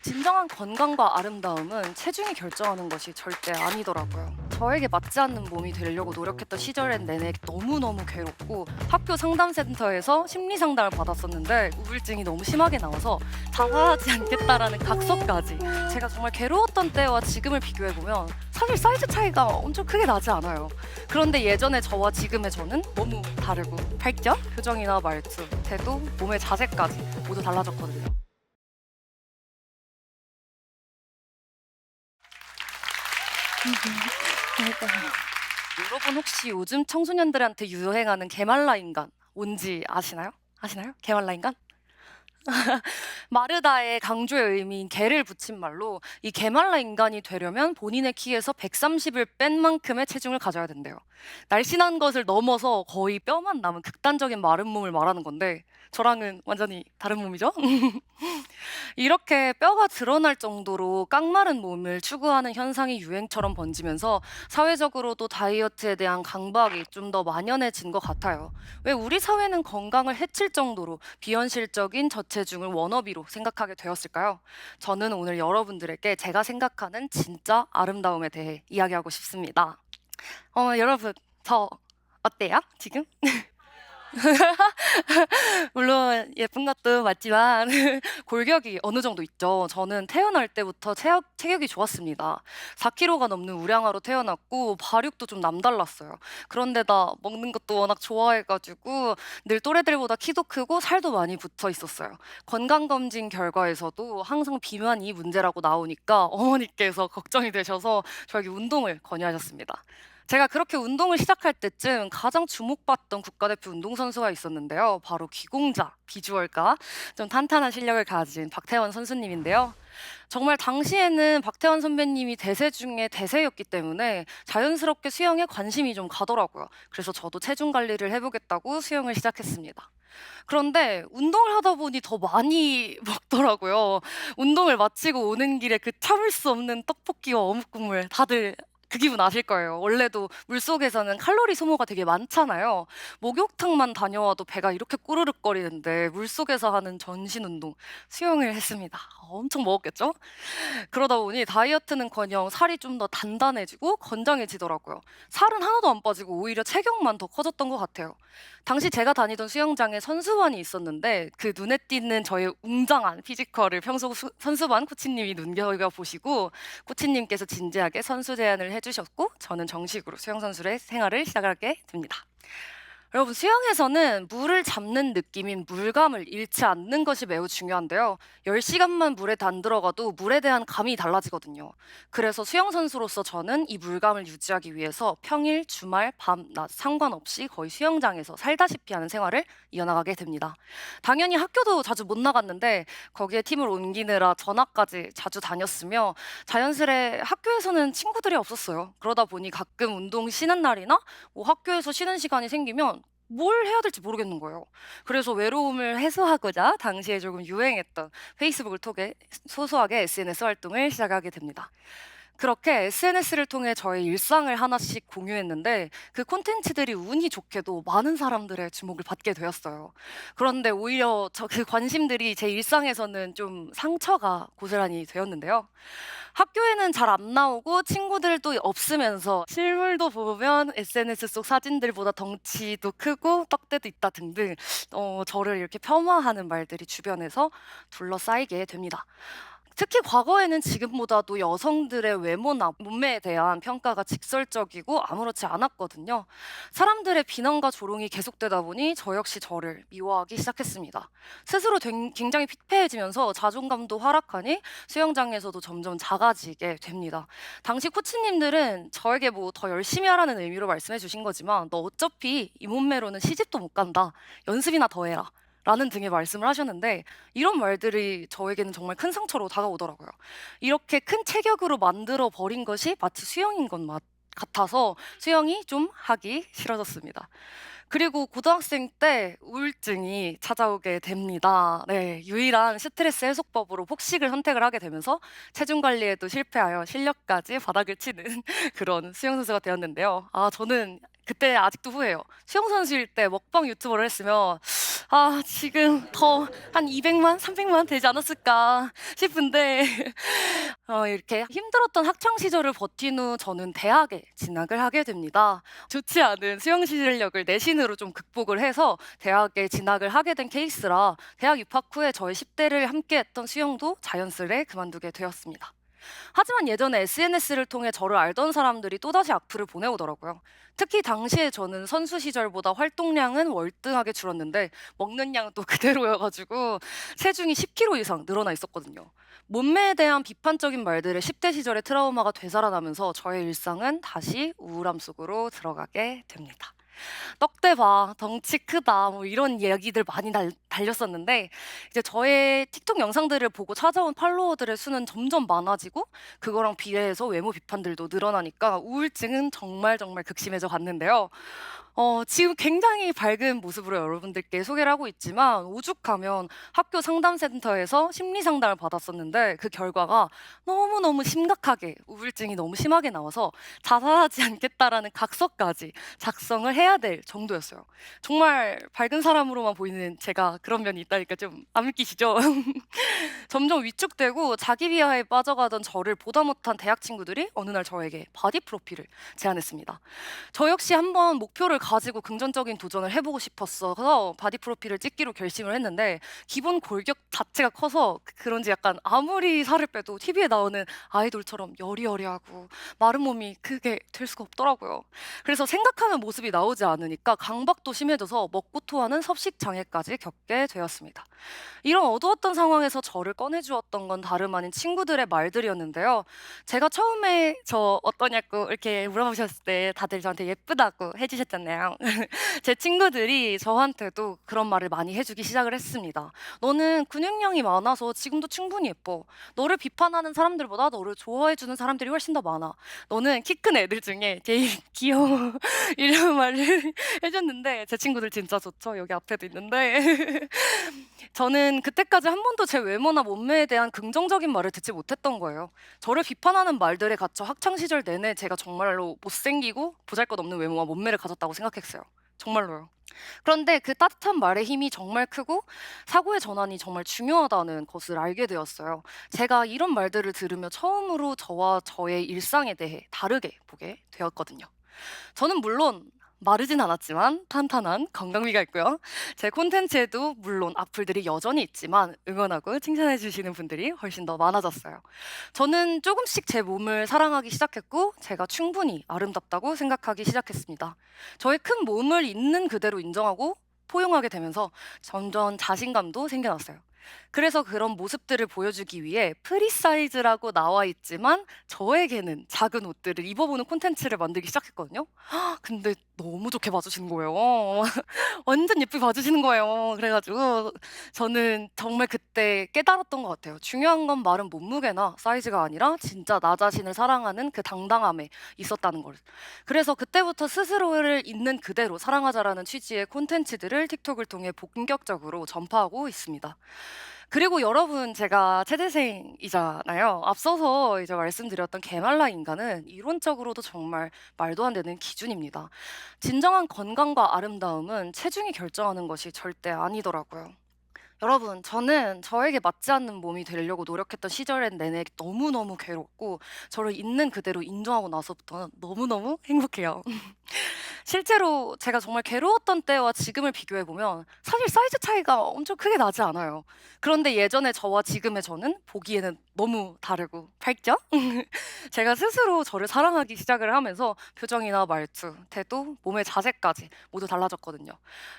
진정한 건강과 아름다움은 체중이 결정하는 것이 절대 아니더라고요. 저에게 맞지 않는 몸이 되려고 노력했던 시절엔 내내 너무너무 괴롭고 학교 상담센터에서 심리 상담을 받았었는데 우울증이 너무 심하게 나와서 자살하지 않겠다라는 각서까지. 제가 정말 괴로웠던 때와 지금을 비교해보면 사실 사이즈 차이가 엄청 크게 나지 않아요. 그런데 예전의 저와 지금의 저는 너무 다르고 발견, 표정이나 말투, 태도, 몸의 자세까지 모두 달라졌거든요. 그러니까요. 여러분 혹시 요즘 청소년들한테 유행하는 게말라 인간 뭔지 아시나요? 아시나요? 게말라 인간? 마르다의 강조의 의미인 개를 붙인 말로 이 게말라 인간이 되려면 본인의 키에서 130을 뺀 만큼의 체중을 가져야 된대요. 날씬한 것을 넘어서 거의 뼈만 남은 극단적인 마른 몸을 말하는 건데 저랑은 완전히 다른 몸이죠? 이렇게 뼈가 드러날 정도로 깡마른 몸을 추구하는 현상이 유행처럼 번지면서 사회적으로도 다이어트에 대한 강박이 좀 더 만연해진 것 같아요. 왜 우리 사회는 건강을 해칠 정도로 비현실적인 저체중을 워너비로 생각하게 되었을까요? 저는 오늘 여러분들에게 제가 생각하는 진짜 아름다움에 대해 이야기하고 싶습니다. 여러분, 저 어때요? 지금? 물론 예쁜 것도 맞지만 골격이 어느 정도 있죠. 저는 태어날 때부터 체격이 좋았습니다. 4kg가 넘는 우량아로 태어났고 발육도 좀 남달랐어요. 그런데다 먹는 것도 워낙 좋아해가지고 늘 또래들보다 키도 크고 살도 많이 붙어 있었어요. 건강검진 결과에서도 항상 비만이 문제라고 나오니까 어머니께서 걱정이 되셔서 저에게 운동을 권유하셨습니다. 제가 그렇게 운동을 시작할 때쯤 가장 주목받던 국가대표 운동선수가 있었는데요. 바로 기공자, 비주얼과 좀 탄탄한 실력을 가진 박태원 선수님인데요. 정말 당시에는 박태원 선배님이 대세 중에 대세였기 때문에 자연스럽게 수영에 관심이 좀 가더라고요. 그래서 저도 체중 관리를 해보겠다고 수영을 시작했습니다. 그런데 운동을 하다 보니 더 많이 먹더라고요. 운동을 마치고 오는 길에 그 참을 수 없는 떡볶이와 어묵 국물 다들 그 기분 아실 거예요. 원래도 물속에서는 칼로리 소모가 되게 많잖아요. 목욕탕만 다녀와도 배가 이렇게 꼬르륵거리는데 물속에서 하는 전신 운동, 수영을 했습니다. 엄청 먹었겠죠? 그러다 보니 다이어트는커녕 살이 좀 더 단단해지고 건장해지더라고요. 살은 하나도 안 빠지고 오히려 체격만 더 커졌던 것 같아요. 당시 제가 다니던 수영장에 선수반이 있었는데 그 눈에 띄는 저의 웅장한 피지컬을 평소 선수반 코치님이 눈여겨보시고 코치님께서 진지하게 선수 제안을 해주셨고 저는 정식으로 수영선수의 생활을 시작하게 됩니다. 여러분, 수영에서는 물을 잡는 느낌인 물감을 잃지 않는 것이 매우 중요한데요. 10시간만 물에 단들어가도 물에 대한 감이 달라지거든요. 그래서 수영선수로서 저는 이 물감을 유지하기 위해서 평일, 주말, 밤, 낮 상관없이 거의 수영장에서 살다시피 하는 생활을 이어나가게 됩니다. 당연히 학교도 자주 못 나갔는데 거기에 팀을 옮기느라 전학까지 자주 다녔으며 자연스레 학교에서는 친구들이 없었어요. 그러다 보니 가끔 운동 쉬는 날이나 뭐 학교에서 쉬는 시간이 생기면 뭘 해야 될지 모르겠는 거예요. 그래서 외로움을 해소하고자 당시에 조금 유행했던 페이스북을 통해 소소하게 SNS 활동을 시작하게 됩니다. 그렇게 SNS를 통해 저의 일상을 하나씩 공유했는데 그 콘텐츠들이 운이 좋게도 많은 사람들의 주목을 받게 되었어요. 그런데 오히려 저 그 관심들이 제 일상에서는 좀 상처가 고스란히 되었는데요. 학교에는 잘 안 나오고 친구들도 없으면서 실물도 보면 SNS 속 사진들보다 덩치도 크고 떡대도 있다 등등 저를 이렇게 폄하하는 말들이 주변에서 둘러싸이게 됩니다. 특히 과거에는 지금보다도 여성들의 외모나 몸매에 대한 평가가 직설적이고 아무렇지 않았거든요. 사람들의 비난과 조롱이 계속되다 보니 저 역시 저를 미워하기 시작했습니다. 스스로 굉장히 피폐해지면서 자존감도 하락하니 수영장에서도 점점 작아지게 됩니다. 당시 코치님들은 저에게 뭐 더 열심히 하라는 의미로 말씀해 주신 거지만 너 어차피 이 몸매로는 시집도 못 간다. 연습이나 더 해라. 라는 등의 말씀을 하셨는데 이런 말들이 저에게는 정말 큰 상처로 다가오더라고요. 이렇게 큰 체격으로 만들어 버린 것이 마치 수영인 것 같아서 수영이 좀 하기 싫어졌습니다. 그리고 고등학생 때 우울증이 찾아오게 됩니다. 네, 유일한 스트레스 해소법으로 폭식을 선택을 하게 되면서 체중 관리에도 실패하여 실력까지 바닥을 치는 그런 수영 선수가 되었는데요. 저는 그때 아직도 후회해요. 수영 선수일 때 먹방 유튜버를 했으면 지금 더 한 200만, 300만 되지 않았을까 싶은데 이렇게 힘들었던 학창 시절을 버틴 후 저는 대학에 진학을 하게 됩니다. 좋지 않은 수영 실력을 내신으로 좀 극복을 해서 대학에 진학을 하게 된 케이스라 대학 입학 후에 저의 10대를 함께했던 수영도 자연스레 그만두게 되었습니다. 하지만 예전에 SNS를 통해 저를 알던 사람들이 또다시 악플을 보내오더라고요. 특히 당시에 저는 선수 시절보다 활동량은 월등하게 줄었는데 먹는 양은 또 그대로여가지고 체중이 10kg 이상 늘어나 있었거든요. 몸매에 대한 비판적인 말들을 10대 시절의 트라우마가 되살아나면서 저의 일상은 다시 우울함 속으로 들어가게 됩니다. "떡대 봐. 덩치 크다." 뭐 이런 이야기들 많이 달렸었는데 이제 저의 틱톡 영상들을 보고 찾아온 팔로워들의 수는 점점 많아지고 그거랑 비례해서 외모 비판들도 늘어나니까 우울증은 정말 정말 극심해져 갔는데요. 지금 굉장히 밝은 모습으로 여러분들께 소개를 하고 있지만 오죽하면 학교 상담센터에서 심리 상담을 받았었는데 그 결과가 너무너무 심각하게 우울증이 너무 심하게 나와서 '자살하지 않겠다.'라는 각서까지 작성을 해야 될 정도였어요. 정말 밝은 사람으로만 보이는 제가 그런 면이 있다니까 좀 안 믿기시죠? 점점 위축되고 자기 비하에 빠져가던 저를 보다 못한 대학 친구들이 어느 날 저에게 바디 프로필을 제안했습니다. 저 역시 한번 목표를 가지고 긍정적인 도전을 해보고 싶었어서 바디 프로필을 찍기로 결심을 했는데 기본 골격 자체가 커서 그런지 약간 아무리 살을 빼도 TV에 나오는 아이돌처럼 여리여리하고 마른 몸이 그게 될 수가 없더라고요. 그래서 생각하는 모습이 나오지 않으니까 강박도 심해져서 먹고 토하는 섭식 장애까지 겪게 되었습니다. 이런 어두웠던 상황에서 저를 꺼내주었던 건 다름 아닌 친구들의 말들이었는데요. 제가 처음에 저 어떠냐고 이렇게 물어보셨을 때 다들 저한테 예쁘다고 해주셨잖아요. 제 친구들이 저한테도 그런 말을 많이 해주기 시작을 했습니다. 너는 근육량이 많아서 지금도 충분히 예뻐. 너를 비판하는 사람들보다 너를 좋아해주는 사람들이 훨씬 더 많아. 너는 키 큰 애들 중에 제일 귀여워. 이런 말을 해줬는데 제 친구들 진짜 좋죠. 여기 앞에도 있는데 저는 그때까지 한 번도 제 외모나 몸매에 대한 긍정적인 말을 듣지 못했던 거예요. 저를 비판하는 말들에 갇혀 학창 시절 내내 제가 정말로 못생기고 보잘것없는 외모와 몸매를 가졌다고 생각했어요. 정말로요. 그런데 그 따뜻한 말의 힘이 정말 크고 사고의 전환이 정말 중요하다는 것을 알게 되었어요. 제가 이런 말들을 들으며 처음으로 저와 저의 일상에 대해 다르게 보게 되었거든요. 저는 물론 마르진 않았지만 탄탄한 건강미가 있고요. 제 콘텐츠에도 물론 악플들이 여전히 있지만 응원하고 칭찬해 주시는 분들이 훨씬 더 많아졌어요. 저는 조금씩 제 몸을 사랑하기 시작했고 제가 충분히 아름답다고 생각하기 시작했습니다. 저의 큰 몸을 있는 그대로 인정하고 포용하게 되면서 점점 자신감도 생겨났어요. 그래서 그런 모습들을 보여주기 위해 프리 사이즈라고 나와 있지만 저에게는 작은 옷들을 입어보는 콘텐츠를 만들기 시작했거든요. 근데 너무 좋게 봐주시는 거예요. 완전 예쁘게 봐주시는 거예요. 그래가지고 저는 정말 그때 깨달았던 것 같아요. 중요한 건 말은 몸무게나 사이즈가 아니라 진짜 나 자신을 사랑하는 그 당당함에 있었다는 걸. 그래서 그때부터 스스로를 있는 그대로 사랑하자라는 취지의 콘텐츠들을 틱톡을 통해 본격적으로 전파하고 있습니다. 그리고 여러분 제가 체대생이잖아요. 앞서서 이제 말씀드렸던 게말라 인간은 이론적으로도 정말 말도 안 되는 기준입니다. 진정한 건강과 아름다움은 체중이 결정하는 것이 절대 아니더라고요. 여러분, 저는 저에게 맞지 않는 몸이 되려고 노력했던 시절엔 내내 너무너무 괴롭고 저를 있는 그대로 인정하고 나서부터는 너무너무 행복해요. 실제로 제가 정말 괴로웠던 때와 지금을 비교해 보면 사실 사이즈 차이가 엄청 크게 나지 않아요. 그런데 예전의 저와 지금의 저는 보기에는 너무 다르고 밝죠? 제가 스스로 저를 사랑하기 시작을 하면서 표정이나 말투, 태도, 몸의 자세까지 모두 달라졌거든요.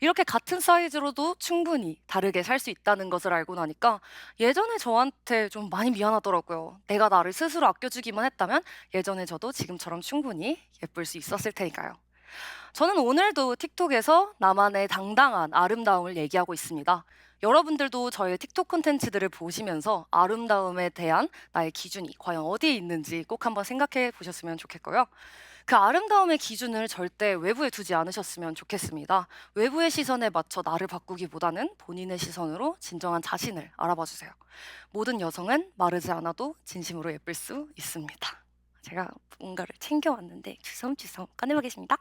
이렇게 같은 사이즈로도 충분히 다르게 살 수 있다는 것을 알고 나니까 예전에 저한테 좀 많이 미안하더라고요. 내가 나를 스스로 아껴주기만 했다면 예전에 저도 지금처럼 충분히 예쁠 수 있었을 테니까요. 저는 오늘도 틱톡에서 나만의 당당한 아름다움을 얘기하고 있습니다. 여러분들도 저의 틱톡 콘텐츠들을 보시면서 아름다움에 대한 나의 기준이 과연 어디에 있는지 꼭 한번 생각해 보셨으면 좋겠고요. 그 아름다움의 기준을 절대 외부에 두지 않으셨으면 좋겠습니다. 외부의 시선에 맞춰 나를 바꾸기보다는 본인의 시선으로 진정한 자신을 알아봐 주세요. 모든 여성은 마르지 않아도 진심으로 예쁠 수 있습니다. 제가 뭔가를 챙겨왔는데 주섬주섬 꺼내보겠습니다.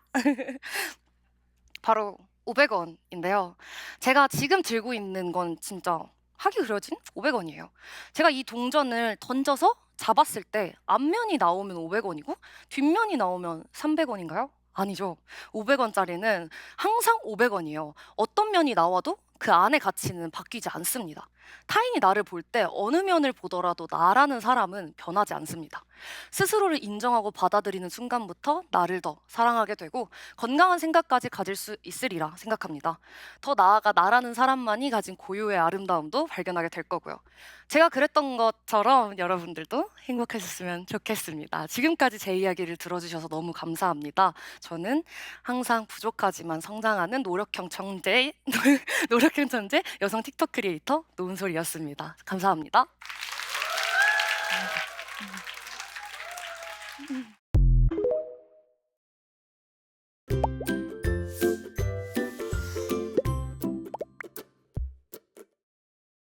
바로 500원인데요. 제가 지금 들고 있는 건 진짜 하기 그려진 500원이에요. 제가 이 동전을 던져서 잡았을 때 앞면이 나오면 500원이고 뒷면이 나오면 300원인가요? 아니죠. 500원짜리는 항상 500원이에요. 어떤 면이 나와도 그 안의 가치는 바뀌지 않습니다. 타인이 나를 볼 때 어느 면을 보더라도 나라는 사람은 변하지 않습니다. 스스로를 인정하고 받아들이는 순간부터 나를 더 사랑하게 되고 건강한 생각까지 가질 수 있으리라 생각합니다. 더 나아가 나라는 사람만이 가진 고유의 아름다움도 발견하게 될 거고요. 제가 그랬던 것처럼 여러분들도 행복하셨으면 좋겠습니다. 지금까지 제 이야기를 들어주셔서 너무 감사합니다. 저는 항상 부족하지만 성장하는 노력형 천재, 노력형 천재 여성 틱톡 크리에이터 노은솔이었습니다. 감사합니다.